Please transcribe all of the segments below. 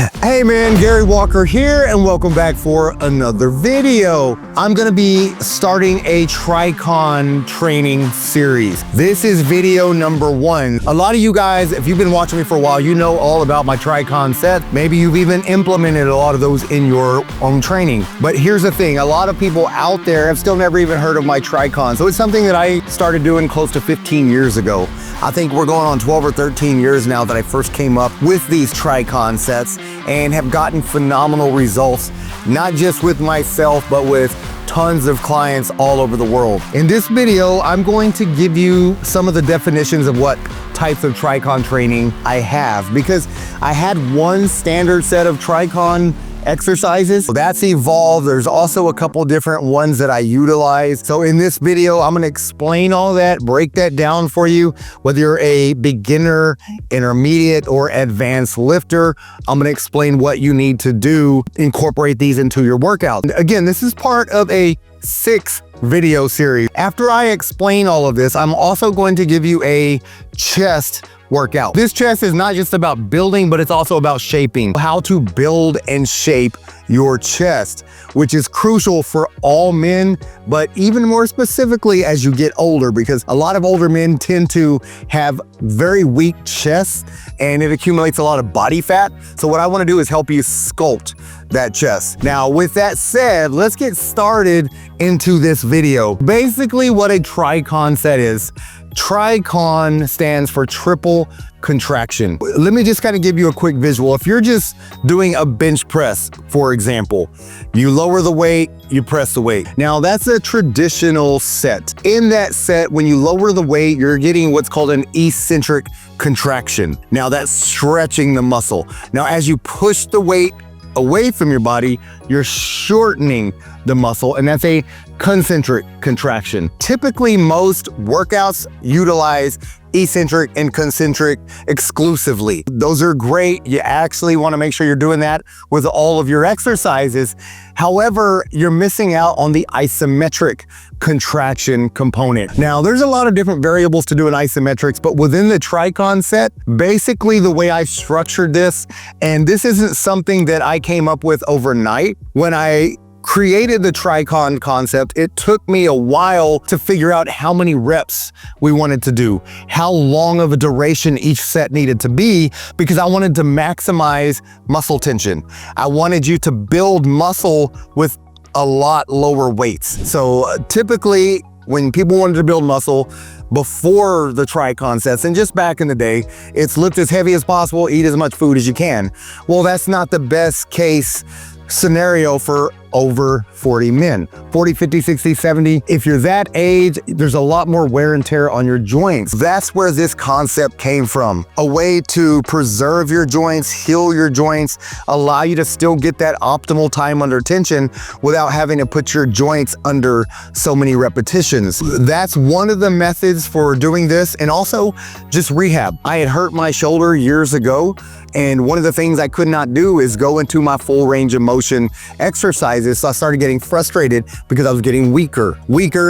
Hey man, Gary Walker here, and welcome back for another video. I'm gonna be starting a TriCon training series. This is video number 1. A lot of you guys, if you've been watching me for a while, you know all about my TriCon set. Maybe you've even implemented a lot of those in your own training. But here's the thing, a lot of people out there have still never even heard of my TriCon. So it's something that I started doing close to 15 years ago. I think we're going on 12 or 13 years now that I first came up with these TriCon sets and have gotten phenomenal results, not just with myself, but with tons of clients all over the world. In this video, I'm going to give you some of the definitions of what types of TriCon training I have, because I had one standard set of TriCon exercises. That's evolved. There's also a couple different ones that I utilize. So in this video, I'm going to explain all that, break that down for you. Whether you're a beginner, intermediate, or advanced lifter, I'm going to explain what you need to do, incorporate these into your workout. Again, this is part of a 6 video series. After I explain all of this, I'm also going to give you a chest workout. This chest is not just about building, but it's also about shaping. How to build and shape your chest, which is crucial for all men, but even more specifically as you get older, because a lot of older men tend to have very weak chests and it accumulates a lot of body fat. So what I want to do is help you sculpt that chest. Now, with that said, let's get started into this video. Basically, what a TriCon set is. TriCon stands for triple contraction. Let me just kind of give you a quick visual. If you're just doing a bench press, for example, you lower the weight, you press the weight. Now that's a traditional set. In that set, when you lower the weight, you're getting what's called an eccentric contraction. Now that's stretching the muscle. Now as you push the weight away from your body, you're shortening the muscle, and that's a concentric contraction. Typically, most workouts utilize eccentric and concentric exclusively. Those are great. You actually want to make sure you're doing that with all of your exercises. However, you're missing out on the isometric contraction component. Now, there's a lot of different variables to do in isometrics, but within the TriCon set, basically the way I structured this, and this isn't something that I came up with overnight. When I created the TriCon concept, it took me a while to figure out how many reps we wanted to do, how long of a duration each set needed to be, because I wanted to maximize muscle tension. I wanted you to build muscle with a lot lower weights. So typically, when people wanted to build muscle before the TriCon sets, and just back in the day, it's lift as heavy as possible, eat as much food as you can. Well, that's not the best case scenario for over 40 men, 40, 50, 60, 70. If you're that age, there's a lot more wear and tear on your joints. That's where this concept came from. A way to preserve your joints, heal your joints, allow you to still get that optimal time under tension without having to put your joints under so many repetitions. That's one of the methods for doing this, and also just rehab. I had hurt my shoulder years ago, and one of the things I could not do is go into my full range of motion exercises. So I started getting frustrated because I was getting weaker,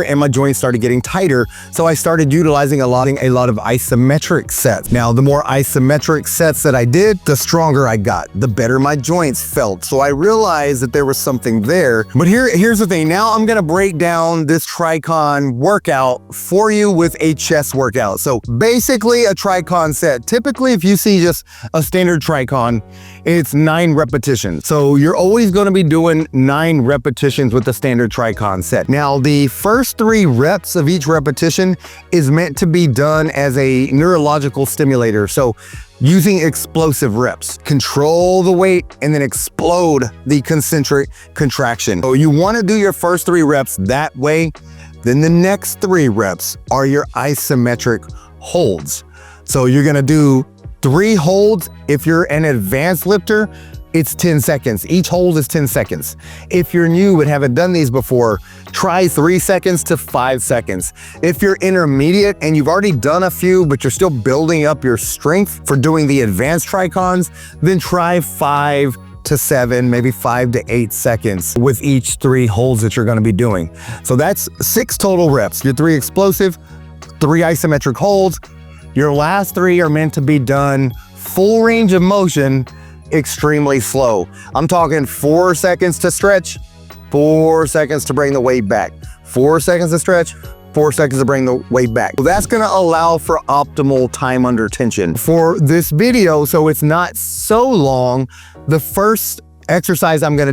and my joints started getting tighter. So I started utilizing a lot of isometric sets. Now, the more isometric sets that I did, the stronger I got, the better my joints felt. So I realized that there was something there. But here's the thing. Now I'm gonna break down this TriCon workout for you with a chest workout. So basically a TriCon set, typically if you see just a standard TriCon, it's 9 repetitions. So you're always gonna be doing 9 repetitions with the standard TriCon set. Now, the first 3 reps of each repetition is meant to be done as a neurological stimulator. So using explosive reps, control the weight and then explode the concentric contraction. So you want to do your first 3 reps that way. Then the next 3 reps are your isometric holds. So you're going to do 3 holds. If you're an advanced lifter, it's 10 seconds. Each hold is 10 seconds. If you're new and haven't done these before, try 3 seconds to 5 seconds. If you're intermediate and you've already done a few, but you're still building up your strength for doing the advanced TriCons, then try 5 to 7, maybe 5 to 8 seconds with each 3 holds that you're gonna be doing. So that's 6 total reps. Your 3 explosive, 3 isometric holds. Your last 3 are meant to be done full range of motion extremely slow. I'm talking 4 seconds to stretch, 4 seconds to bring the weight back, 4 seconds to stretch, 4 seconds to bring the weight back. So that's gonna allow for optimal time under tension. For this video, so it's not so long, the first exercise I'm gonna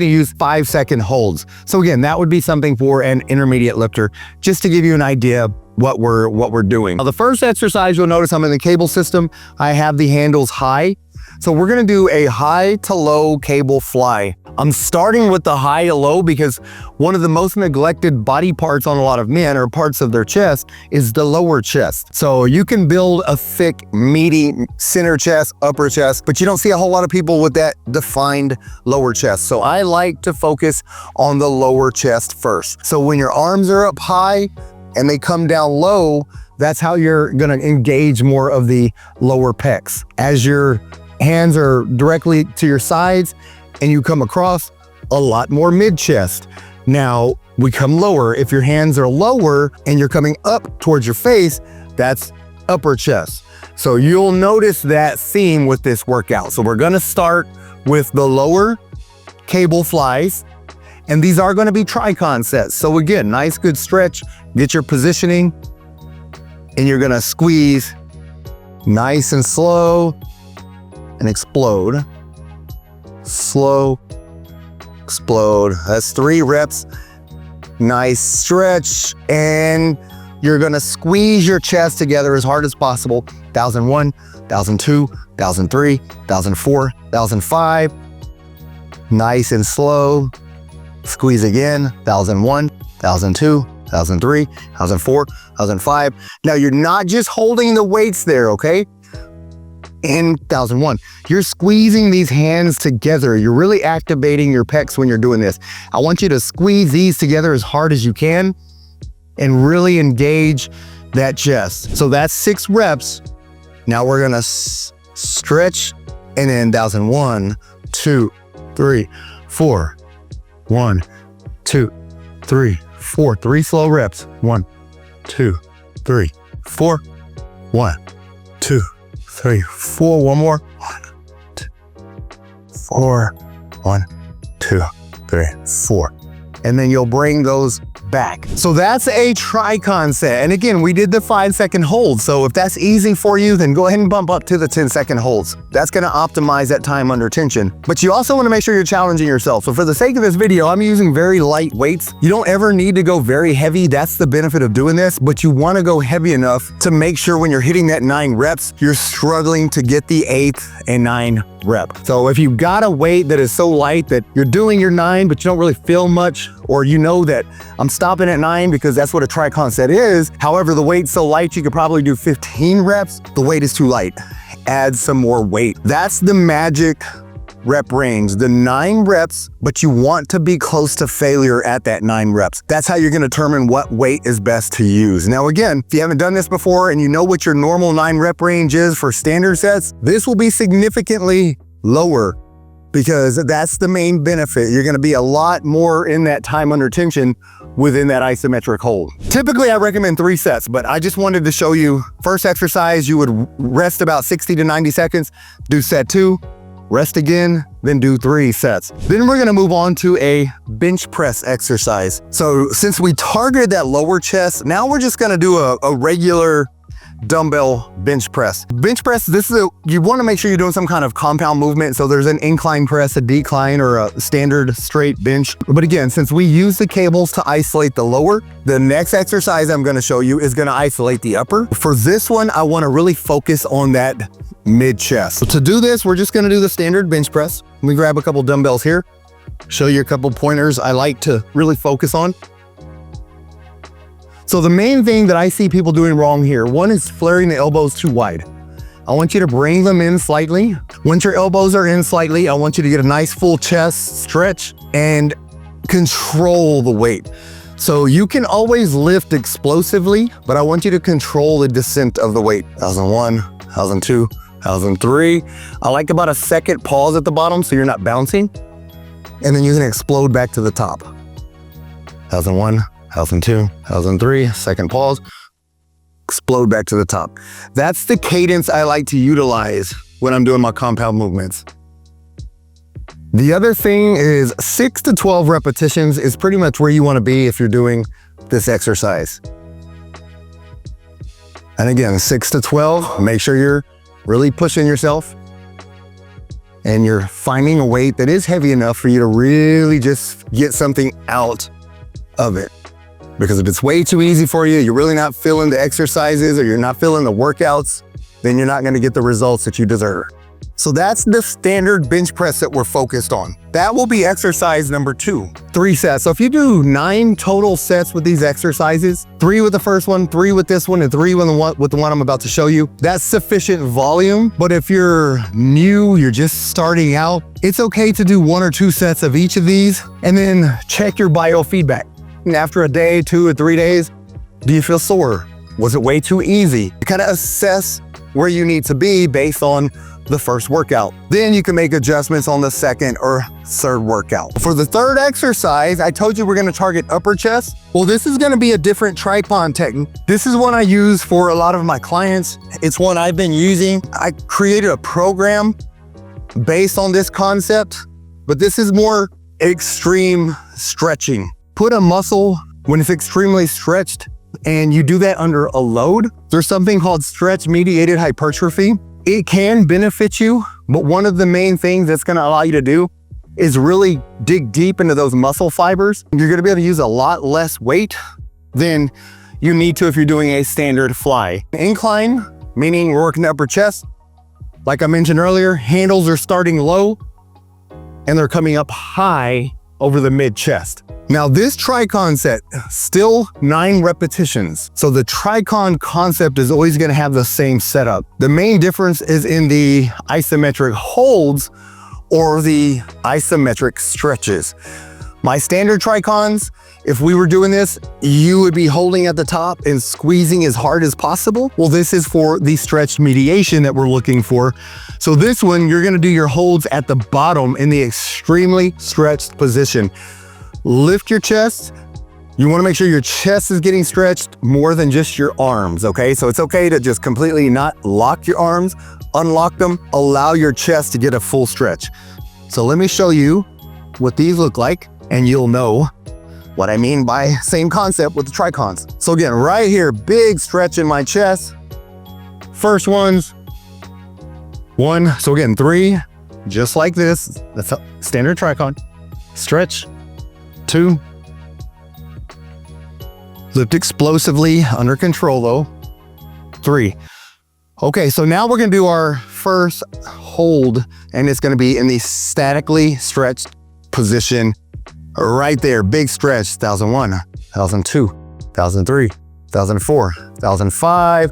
use 5-second holds. So again, that would be something for an intermediate lifter, just to give you an idea of what we're doing. Now, the first exercise, you'll notice I'm in the cable system. I have the handles high. So we're gonna do a high to low cable fly. I'm starting with the high to low because one of the most neglected body parts on a lot of men, or parts of their chest, is the lower chest. So you can build a thick, meaty center chest, upper chest, but you don't see a whole lot of people with that defined lower chest. So I like to focus on the lower chest first. So when your arms are up high and they come down low, that's how you're gonna engage more of the lower pecs. As your hands are directly to your sides and you come across, a lot more mid chest. Now we come lower. If your hands are lower and you're coming up towards your face, that's upper chest. So you'll notice that theme with this workout. So we're gonna start with the lower cable flies, and these are gonna be TriCon sets. So again, nice good stretch, get your positioning, and you're gonna squeeze nice and slow and explode. Slow, explode. That's 3 reps. Nice stretch. And you're gonna squeeze your chest together as hard as possible. 1001, 1002, 1003, 1004, 1005. Nice and slow. Squeeze again. 1001, 1002, 1003, 1004, 1005. Now you're not just holding the weights there, okay? In 1001, you're squeezing these hands together. You're really activating your pecs when you're doing this. I want you to squeeze these together as hard as you can and really engage that chest. So that's 6 reps. Now we're gonna stretch, and then 1001, 2, 3, 4. 1, 2, 3, 4. 3 slow reps. 1, 2, 3, 4. 1, 2, 3, 4. One more. 1, 2, 4. 1, 2, 3, 4. And then you'll bring those back. So that's a TriCon set. And again, we did the 5-second hold. So if that's easy for you, then go ahead and bump up to the 10-second holds. That's gonna optimize that time under tension. But you also wanna make sure you're challenging yourself. So for the sake of this video, I'm using very light weights. You don't ever need to go very heavy. That's the benefit of doing this, but you wanna go heavy enough to make sure when you're hitting that 9 reps, you're struggling to get the 8th and 9 rep. So if you've got a weight that is so light that you're doing your 9, but you don't really feel much, or you know that I'm stopping at 9 because that's what a TriCon set is. However, the weight's so light, you could probably do 15 reps. The weight is too light. Add some more weight. That's the magic rep range, the 9 reps, but you want to be close to failure at that 9 reps. That's how you're gonna determine what weight is best to use. Now again, if you haven't done this before and you know what your normal 9 rep range is for standard sets, this will be significantly lower, because that's the main benefit. You're gonna be a lot more in that time under tension within that isometric hold. Typically, I recommend 3 sets, but I just wanted to show you, first exercise, you would rest about 60 to 90 seconds, do set 2, rest again, then do 3 sets. Then we're gonna move on to a bench press exercise. So since we targeted that lower chest, now we're just gonna do a regular dumbbell bench press. Bench press, you want to make sure you're doing some kind of compound movement. So there's an incline press, a decline, or a standard straight bench. But again, since we use the cables to isolate the lower, the next exercise I'm going to show you is going to isolate the upper. For this one, I want to really focus on that mid chest. So to do this, we're just going to do the standard bench press. Let me grab a couple dumbbells here, show you a couple pointers I like to really focus on. So the main thing that I see people doing wrong here, one is flaring the elbows too wide. I want you to bring them in slightly. Once your elbows are in slightly, I want you to get a nice full chest stretch and control the weight. So you can always lift explosively, but I want you to control the descent of the weight. 1001, 1002, 1003. I like about a second pause at the bottom so you're not bouncing. And then you're gonna explode back to the top. 1001. 1002, 1003, second pause, explode back to the top. That's the cadence I like to utilize when I'm doing my compound movements. The other thing is 6 to 12 repetitions is pretty much where you want to be if you're doing this exercise. And again, 6 to 12, make sure you're really pushing yourself and you're finding a weight that is heavy enough for you to really just get something out of it. Because if it's way too easy for you, you're really not feeling the exercises or you're not feeling the workouts, then you're not going to get the results that you deserve. So that's the standard bench press that we're focused on. That will be exercise number 2, 3 sets. So if you do 9 total sets with these exercises, 3 with the first one, 3 with this one, and 3 with the one I'm about to show you, that's sufficient volume. But if you're new, you're just starting out, it's okay to do 1 or 2 sets of each of these and then check your biofeedback. And after a day, 2 or 3 days, do you feel sore? Was it way too easy? Kind of assess where you need to be based on the first workout. Then you can make adjustments on the second or third workout. For the third exercise, I told you we're gonna target upper chest. Well, this is gonna be a different TriCon technique. This is one I use for a lot of my clients. It's one I've been using. I created a program based on this concept, but this is more extreme stretching. Put a muscle when it's extremely stretched and you do that under a load. There's something called stretch-mediated hypertrophy. It can benefit you, but one of the main things that's gonna allow you to do is really dig deep into those muscle fibers. You're gonna be able to use a lot less weight than you need to if you're doing a standard fly. Incline, meaning we're working the upper chest. Like I mentioned earlier, handles are starting low and they're coming up high over the mid chest. Now this TriCon set, still 9 repetitions. So the TriCon concept is always gonna have the same setup. The main difference is in the isometric holds or the isometric stretches. My standard TriCons, if we were doing this, you would be holding at the top and squeezing as hard as possible. Well, this is for the stretch mediation that we're looking for. So this one, you're gonna do your holds at the bottom in the extremely stretched position. Lift your chest. You wanna make sure your chest is getting stretched more than just your arms, okay? So it's okay to just completely not lock your arms, unlock them, allow your chest to get a full stretch. So let me show you what these look like and you'll know what I mean by same concept with the TriCons. So again, right here, big stretch in my chest. First one's 1, so again, 3, just like this. That's a standard TriCon. Stretch. 2. Lift explosively, under control though. 3. Okay, so now we're gonna do our first hold and it's gonna be in the statically stretched position right there. Big stretch, 1001, 1002, 1003, 1004, 1005.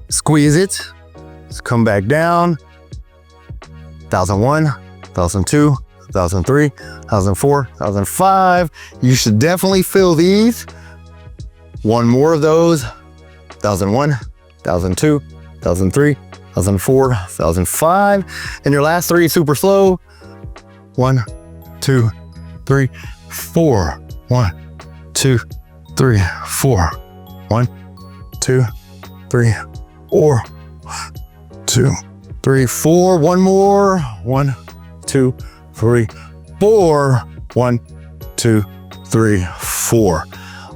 Squeeze it, let's come back down. 1001, 1002, 1003, 1004, 1005. You should definitely feel these. 1 more of those. 1001, 1002, 1003, 1004, 1005. And your last 3 super slow. 1, 2, 3, 4. 1, 2, 3, 4. 1, 2, 3, 4. 2, 3, 4. 1 more. 1, 2, 3, 4. 1, 2, 3, 4.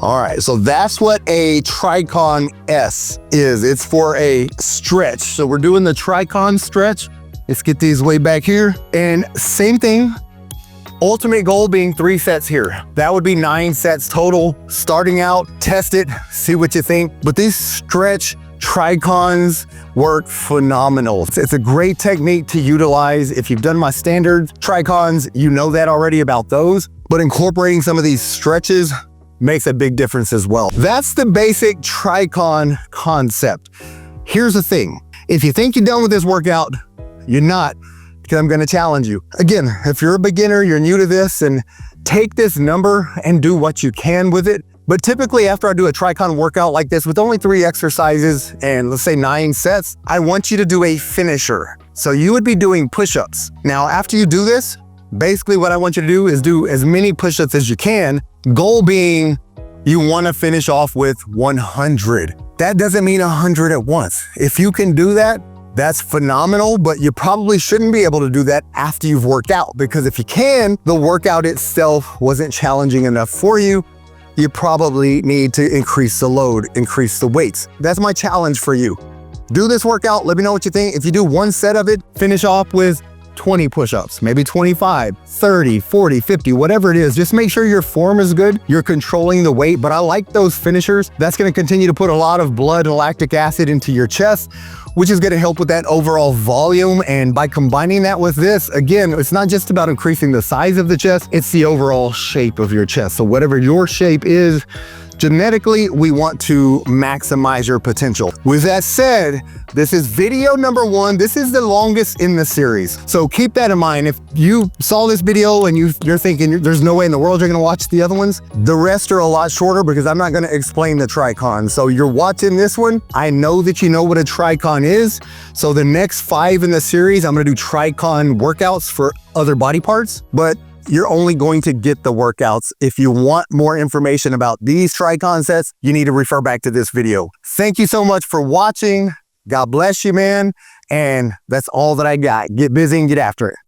All right, so that's what a TriCon S is. It's for a stretch. So we're doing the TriCon stretch. Let's get these way back here. And same thing, ultimate goal being 3 sets here. That would be 9 sets total. Starting out, test it, see what you think. But these stretch TriCons work phenomenal. It's a great technique to utilize. If you've done my standard TriCons, you know that already about those. But incorporating some of these stretches makes a big difference as well. That's the basic TriCon concept. Here's the thing. If you think you're done with this workout, you're not, because I'm gonna challenge you. Again, if you're a beginner, you're new to this, and take this number and do what you can with it. But typically after I do a TriCon workout like this with only 3 exercises and let's say 9 sets, I want you to do a finisher. So you would be doing push-ups. Now, after you do this, basically what I want you to do is do as many push-ups as you can. Goal being you wanna finish off with 100. That doesn't mean 100 at once. If you can do that, That's phenomenal, but you probably shouldn't be able to do that after you've worked out, because if you can, the workout itself wasn't challenging enough for you. You probably need to increase the load, increase the weights. That's my challenge for you. Do this workout, let me know what you think. If you do one set of it, finish off with 20 push-ups, maybe 25, 30, 40, 50, whatever it is. Just make sure your form is good, you're controlling the weight, but I like those finishers. That's gonna continue to put a lot of blood and lactic acid into your chest, which is gonna help with that overall volume. And by combining that with this, again, it's not just about increasing the size of the chest, it's the overall shape of your chest. So whatever your shape is, genetically, we want to maximize your potential. With that said, this is video number 1. This is the longest in the series. So keep that in mind. If you saw this video and you're thinking there's no way in the world you're gonna watch the other ones, the rest are a lot shorter because I'm not gonna explain the TriCon. So you're watching this one. I know that you know what a TriCon is. So the next 5 in the series, I'm gonna do TriCon workouts for other body parts, but you're only going to get the workouts. If you want more information about these TriCon sets, you need to refer back to this video. Thank you so much for watching. God bless you, man. And that's all that I got. Get busy and get after it.